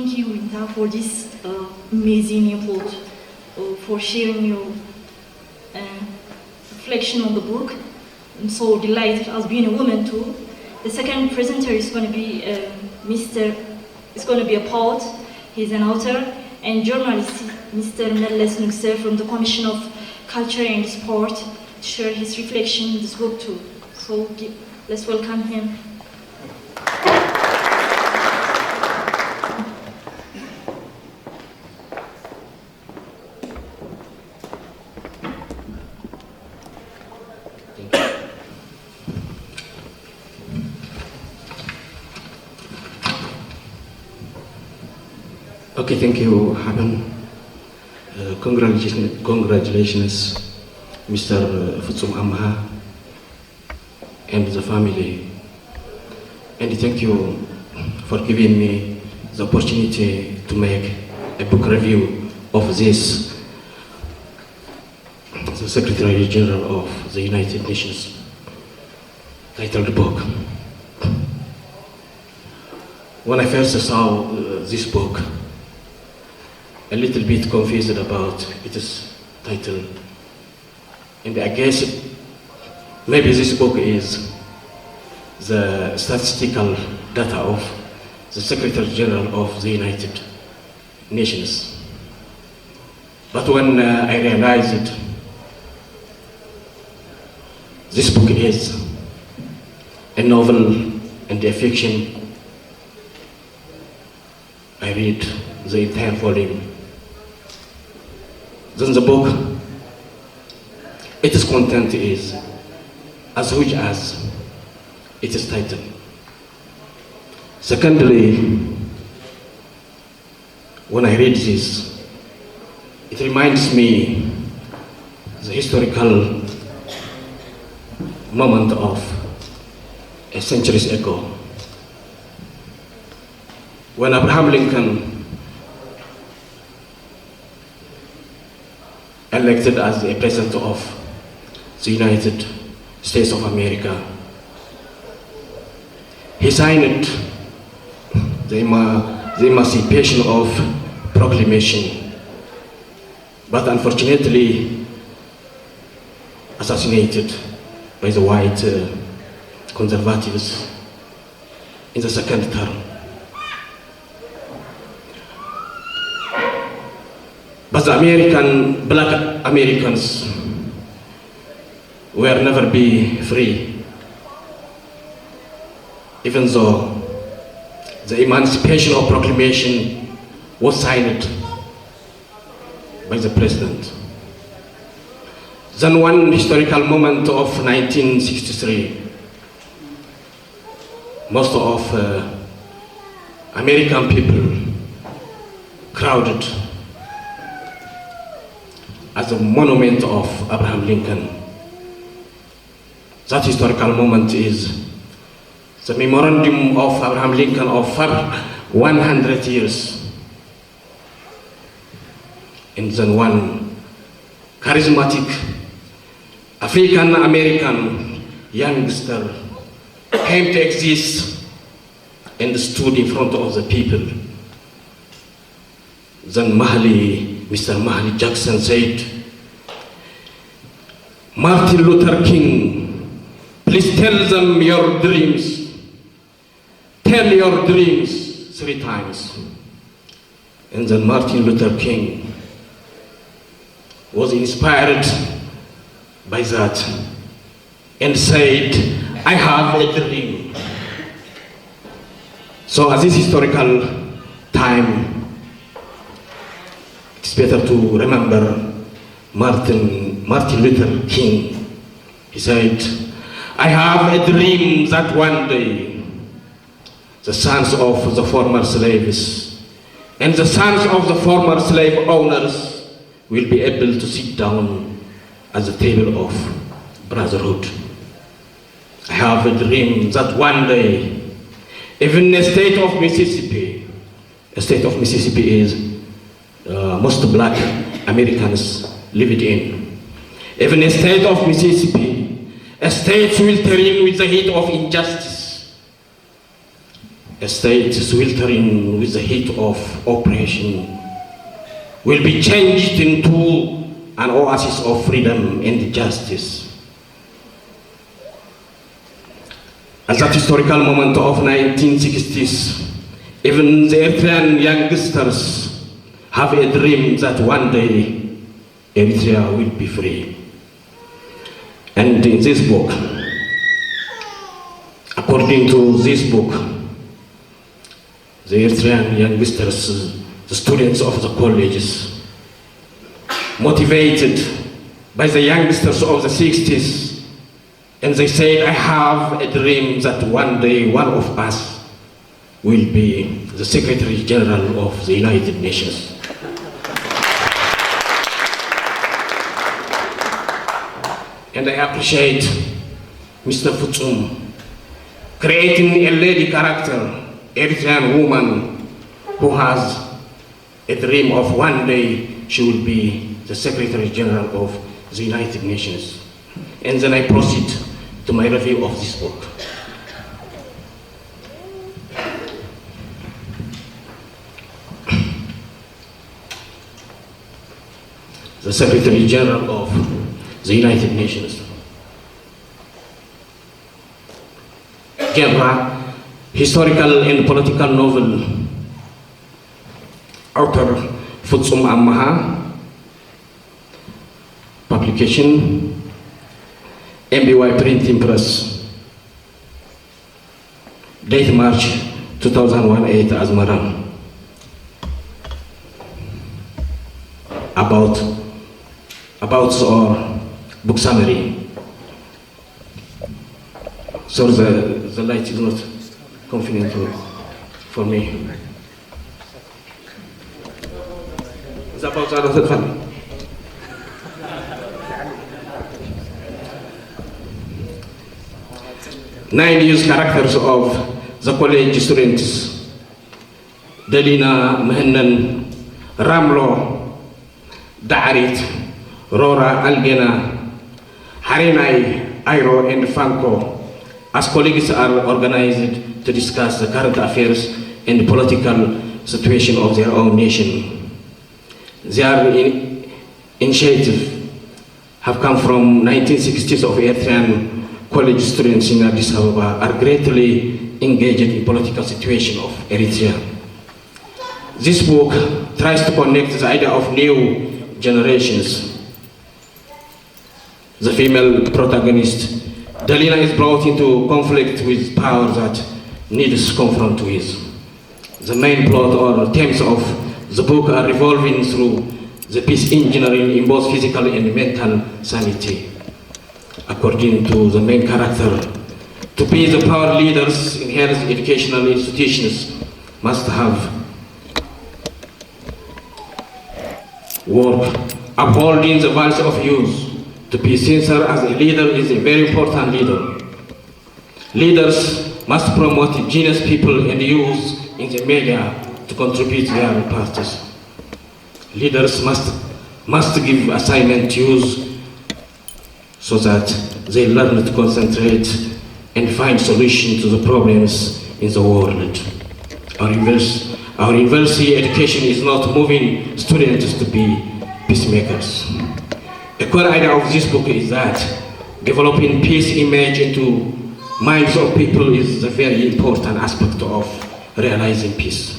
thank you, Rita, for this amazing input, for sharing your reflection on the book. I'm so delighted as being a woman too. The second presenter is going to be It's going to be a poet. He's an author and journalist, Mr. Bmeleስ from the Commission of Culture and Sport, to share his reflection in this book too. So let's welcome him. Okay, thank you, Haben. Congratulations, Mr. Futsum Amha and the family. And thank you for giving me the opportunity to make a book review of this, the Secretary General of the United Nations titled book. When I first saw this book, a little bit confused about its title, and I guess maybe this book is the statistical data of the Secretary General of the United Nations. But when I realized this book is a novel and a fiction, I read the entire volume. Then the book, its content is as huge as it is title. Secondly, when I read this, it reminds me the historical moment of a centuries ago, when Abraham Lincoln elected as the President of the United States of America. He signed the Emancipation of Proclamation, but unfortunately assassinated by the white conservatives in the second term. But the black Americans will never be free, even though the Emancipation of Proclamation was signed by the President. Then one historical moment of 1963, most of American people crowded as a monument of Abraham Lincoln. That historical moment is the memorandum of Abraham Lincoln of 100 years. And then one charismatic African American youngster came to exist and stood in front of the people. Then Mr. Mahaly Jackson said, "Martin Luther King, please tell them your dreams. Tell your dreams 3 times. And then Martin Luther King was inspired by that and said, "I have a dream." So at this historical time, it's better to remember Martin Luther King. He said, "I have a dream that one day the sons of the former slaves and the sons of the former slave owners will be able to sit down at the table of brotherhood. I have a dream that one day, even the state of Mississippi is most black Americans lived in. Even the state of Mississippi, a state will terrain with the heat of injustice. a state sweltering with the heat of oppression will be changed into an oasis of freedom and justice. At that historical moment of 1960s, even the Eritrean youngsters have a dream that one day Eritrea will be free. And in this book, according to this book, the Eritrean youngsters, the students of the colleges, motivated by the youngsters of the 60s, and they said, I have a dream that one day one of us will be the Secretary General of the United Nations. And I appreciate Mr. Futsum creating a lady character, Eritrean woman who has a dream of one day she will be the Secretary General of the United Nations. And then I proceed to my review of this book. The Secretary General of the United Nations. Genre, historical and political novel. Author Futsum Ammaha. Publication MBY Printing Press. Date March 2001, Asmara. About our book summary. So the light is not convenient for me. It's about the family. 9 use characters of the college students: Delina, Mehenan, Ramlo, Darit, Rora, Algena, Harinai, Airo, and Fanko. As colleagues are organized to discuss the current affairs and the political situation of their own nation. Their initiative have come from 1960s of Eritrean college students in Addis Ababa are greatly engaged in political situation of Eritrea. This book tries to connect the idea of new generations. The female protagonist, Delina, is brought into conflict with power that needs confront with. The main plot or themes of the book are revolving through the peace engineering in both physical and mental sanity. According to the main character, to be the power leaders in health educational institutions must have work upholding the values of youth. To be sincere as a leader is a very important leader. Leaders must promote genius people and youth in the media to contribute their parts. Leaders must give assignment to youth so that they learn to concentrate and find solutions to the problems in the world. Our university education is not moving students to be peacemakers. A core idea of this book is that developing peace image into minds of people is a very important aspect of realizing peace.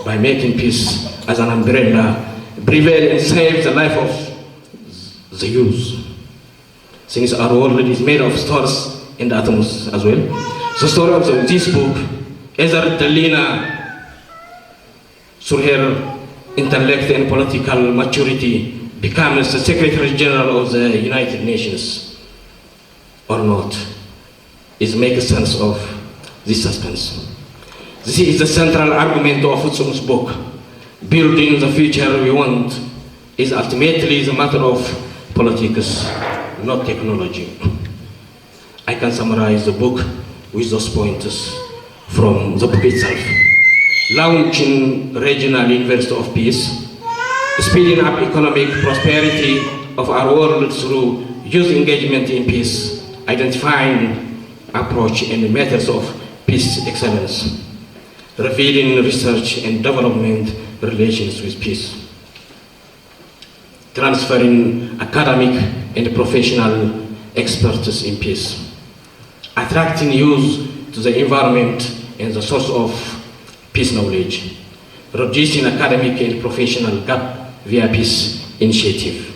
By making peace as an umbrella, prevail and save the life of the youth. Since our world is made of stars and atoms as well. The story of this book, either Delina, through her intellect and political maturity, becomes the Secretary General of the United Nations, or not, is make sense of this suspense. This is the central argument of Futsum's book. Building the future we want is ultimately the matter of politics, not technology. I can summarize the book with those pointers from the book itself. Launching regional university of peace, speeding up economic prosperity of our world through youth engagement in peace, identifying approach and methods of peace excellence. revealing research and development relations with peace, transferring academic and professional expertise in peace, attracting youth to the environment and the source of peace knowledge, reducing academic and professional gap via peace initiative,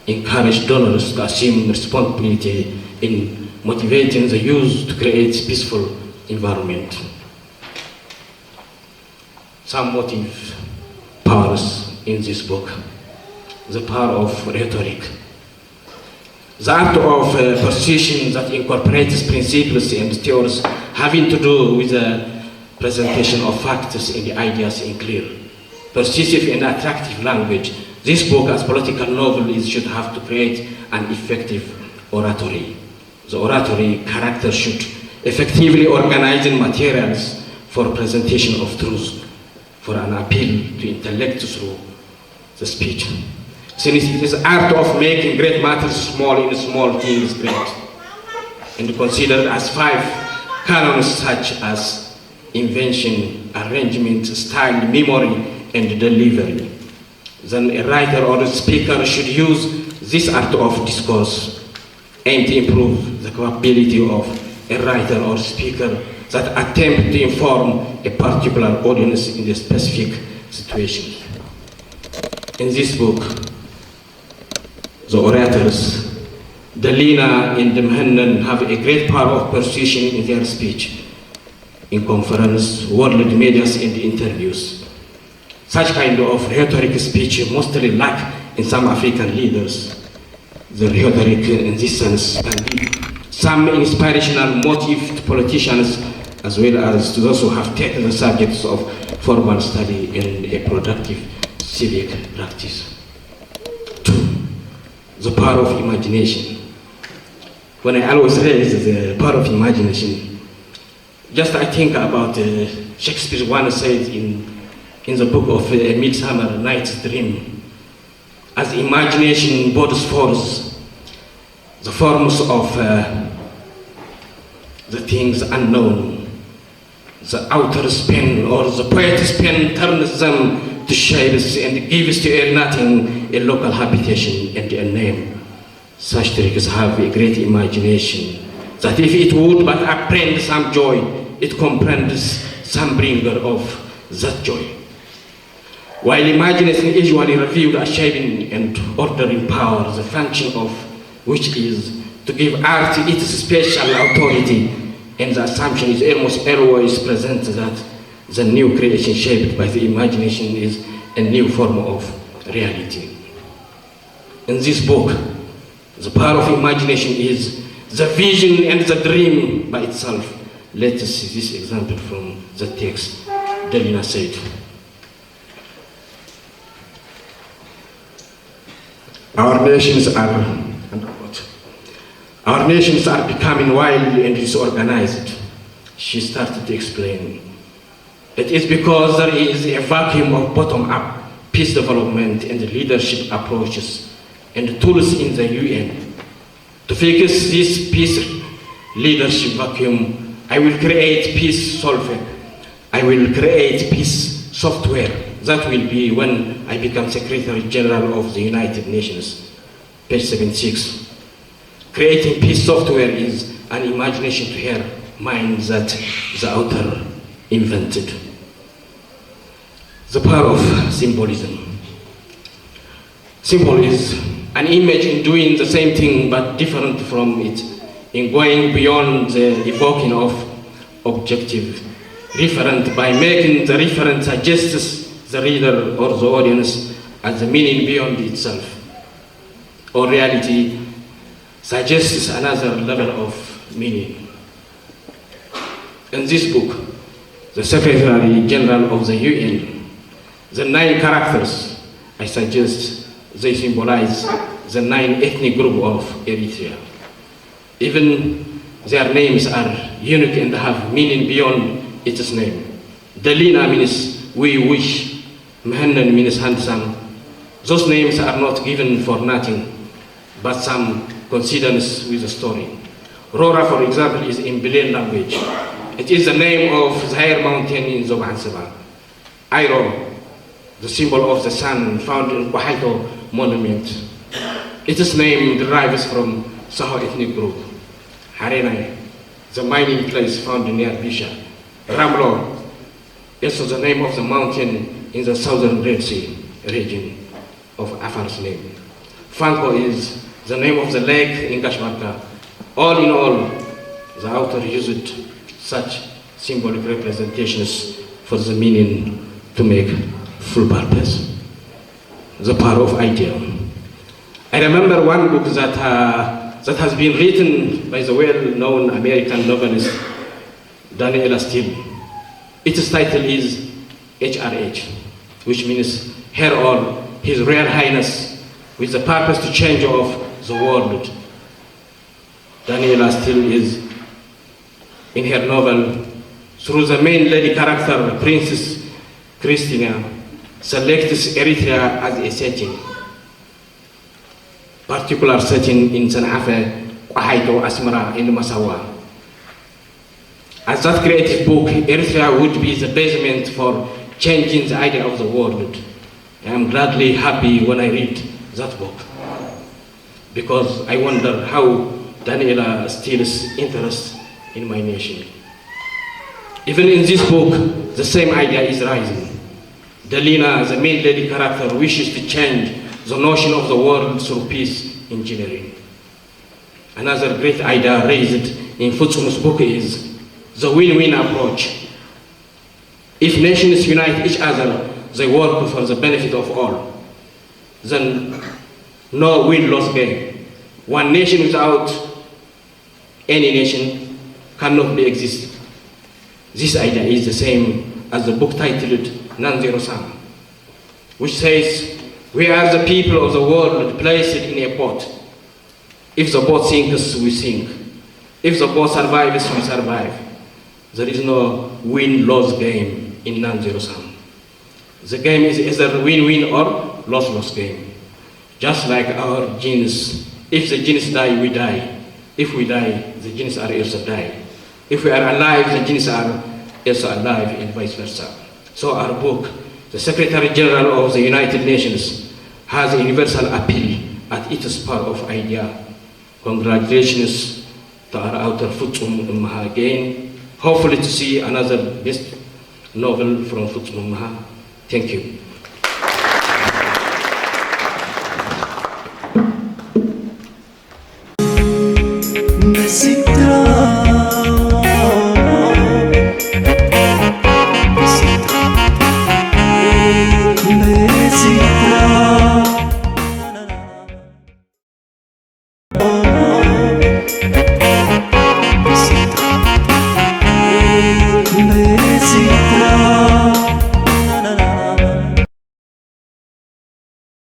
encourage donors to assume responsibility in motivating the youth to create peaceful environment. Some motive powers in this book. The power of rhetoric. The art of persuasion that incorporates principles and theories having to do with the presentation of facts and ideas in clear, persuasive and attractive language. This book, as political novel, should have to create an effective oratory. The oratory character should effectively organize materials for presentation of truth, for an appeal to intellect through the speech. Since it is art of making great matters small in small things great, and considered as 5 canons such as invention, arrangement, style, memory, and delivery, then a writer or a speaker should use this art of discourse and to improve the capability of a writer or speaker that attempt to inform a particular audience in a specific situation. In this book, the orators, Dalina and ምህንድስና, have a great power of persuasion in their speech, in conference, world media, and interviews. Such kind of rhetoric speech mostly lack in some African leaders. The rhetoric in this sense can be some inspirational motive to politicians as well as to those who have taken the subjects of formal study in a productive civic practice. 2. The power of imagination. When I always raise the power of imagination, just I think about Shakespeare once said in the book of A Midsummer Night's Dream, as imagination bodes forth the forms of the things unknown, the author's pen or the poet's pen turns them to shapes and gives to a nothing a local habitation and a name. Such tricks have a great imagination, that if it would but apprehend some joy, it comprehends some bringer of that joy. While imagination usually revealed as shaping and ordering power, the function of which is to give art its special authority, and the assumption is almost always present that the new creation shaped by the imagination is a new form of reality. In this book, the power of imagination is the vision and the dream by itself. Let us see this example from the text. Dalina said, Our nations are becoming wild and disorganized. She started to explain. It is because there is a vacuum of bottom-up peace development and leadership approaches and tools in the UN. To fix this peace leadership vacuum, I will create peace software. I will create peace software. That will be when I become Secretary General of the United Nations. Page 76. Creating peace software is an imagination to her mind that the author invented. The power of symbolism. Symbol is an image in doing the same thing but different from it, in going beyond the evoking of objective referent by making the referent suggests the reader or the audience as the meaning beyond itself, or reality suggests another level of meaning. In this book, the Secretary General of the UN, the 9 characters, I suggest they symbolize the 9 ethnic group of Eritrea. Even their names are unique and have meaning beyond its name. Dalina means we wish, ምህንድስና means handsome. Those names are not given for nothing, but some coincidence with the story. Rora, for example, is in Belen language. It is the name of the higher mountain in Zoba and Saba. Airo, the symbol of the sun found in Kwaito monument. Its name derives from Saho ethnic group. Harenai, the mining place found near Bisha. Ramlo, is the name of the mountain in the southern Red Sea region of Afar's name. Fanko is the name of the lake in Kashmarka. All in all, the author used such symbolic representations for the meaning to make full purpose. The power of idea. I remember one book that has been written by the well-known American novelist Daniel. Its title is HRH, which means Her or His Royal Highness, with the purpose to change of the world. Daniela is, in her novel, through the main lady character, Princess Christina, selects Eritrea as a setting. Particular setting in Sanafe, Kwaito, Asmara, in Masawa. As that creative book, Eritrea would be the basement for changing the idea of the world. I am gladly happy when I read that book, because I wonder how Daniela steals interest in my nation. Even in this book, the same idea is rising. Delina, the main lady character, wishes to change the notion of the world through peace engineering. Another great idea raised in Futsumu's book is the win-win approach. If nations unite each other, they work for the benefit of all. Then no win-loss game. One nation without any nation cannot be exist. This idea is the same as the book titled Non-Zero Sum, which says, we are the people of the world placed in a boat. If the boat sinks, we sink. If the boat survives, we survive. There is no win-loss game in non-zero sum. The game is either win-win or loss-loss game. Just like our genes. If the genes die, we die. If we die, the genes are also die. If we are alive, the genes are also alive, and vice versa. So our book, the Secretary General of the United Nations, has a universal appeal at its power of idea. Congratulations to our author Futsum Maha again. Hopefully to see another best novel from Futsum Maha. Thank you. Merci.